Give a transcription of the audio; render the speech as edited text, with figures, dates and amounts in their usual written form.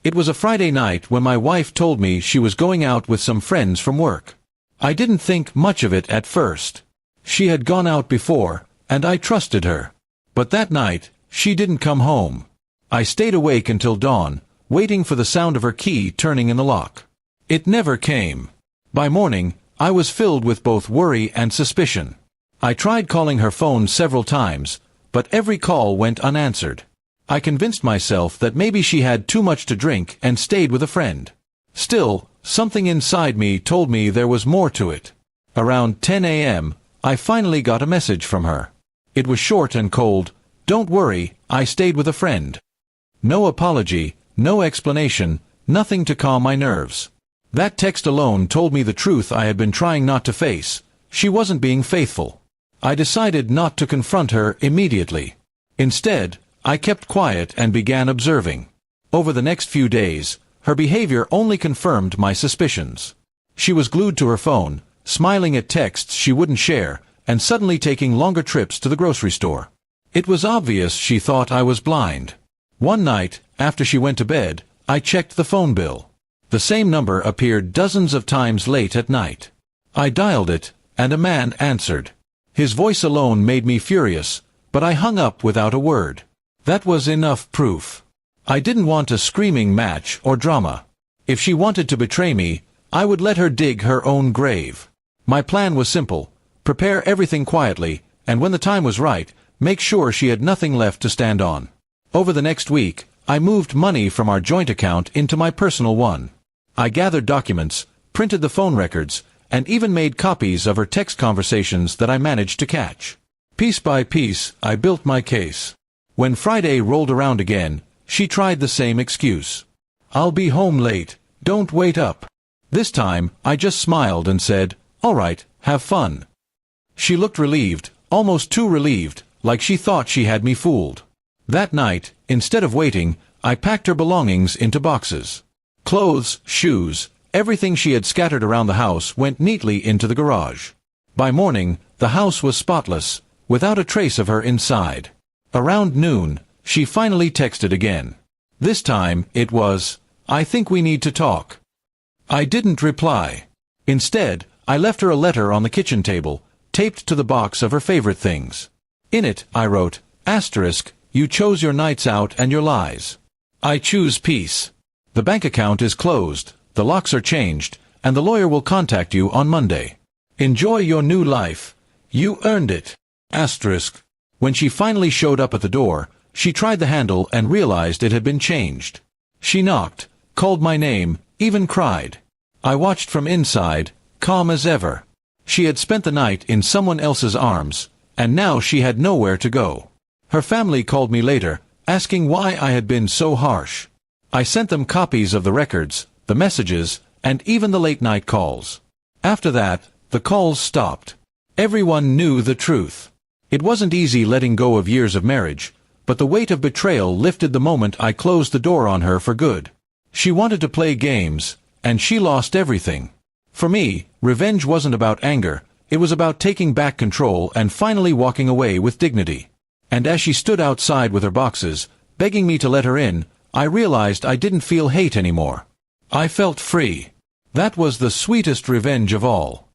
It was a Friday night when my wife told me she was going out with some friends from work. I didn't think much of it at first. She had gone out before, and I trusted her. But that night, she didn't come home. I stayed awake until dawn, waiting for the sound of her key turning in the lock. It never came. By morning, I was filled with both worry and suspicion. I tried calling her phone several times, but every call went unanswered. I convinced myself that maybe she had too much to drink and stayed with a friend. Still, something inside me told me there was more to it. Around 10 a.m., I finally got a message from her. It was short and cold. "Don't worry, I stayed with a friend." No apology, no explanation, nothing to calm my nerves. That text alone told me the truth I had been trying not to face. She wasn't being faithful. I decided not to confront her immediately. Instead, I kept quiet and began observing. Over the next few days, her behavior only confirmed my suspicions. She was glued to her phone, smiling at texts she wouldn't share, and suddenly taking longer trips to the grocery store. It was obvious she thought I was blind. One night, after she went to bed, I checked the phone bill. The same number appeared dozens of times late at night. I dialed it, and a man answered. His voice alone made me furious, but I hung up without a word. That was enough proof. I didn't want a screaming match or drama. If she wanted to betray me, I would let her dig her own grave. My plan was simple: prepare everything quietly, and when the time was right, make sure she had nothing left to stand on. Over the next week, I moved money from our joint account into my personal one. I gathered documents, printed the phone records, and even made copies of her text conversations that I managed to catch. Piece by piece, I built my case. When Friday rolled around again, she tried the same excuse. "I'll be home late, don't wait up." This time, I just smiled and said, "All right, have fun." She looked relieved, almost too relieved, like she thought she had me fooled. That night, instead of waiting, I packed her belongings into boxes. Clothes, shoes, everything she had scattered around the house went neatly into the garage. By morning, the house was spotless, without a trace of her inside. Around noon, she finally texted again. This time, it was, "I think we need to talk." I didn't reply. Instead, I left her a letter on the kitchen table, taped to the box of her favorite things. In it, I wrote, "Asterisk, you chose your nights out and your lies. I choose peace. The bank account is closed, the locks are changed, and the lawyer will contact you on Monday. Enjoy your new life. You earned it." Asterisk. When she finally showed up at the door, she tried the handle and realized it had been changed. She knocked, called my name, even cried. I watched from inside, calm as ever. She had spent the night in someone else's arms, and now she had nowhere to go. Her family called me later, asking why I had been so harsh. I sent them copies of the records, the messages, and even the late-night calls. After that, the calls stopped. Everyone knew the truth. It wasn't easy letting go of years of marriage, but the weight of betrayal lifted the moment I closed the door on her for good. She wanted to play games, and she lost everything. For me, revenge wasn't about anger, it was about taking back control and finally walking away with dignity. And as she stood outside with her boxes, begging me to let her in, I realized I didn't feel hate anymore. I felt free. That was the sweetest revenge of all.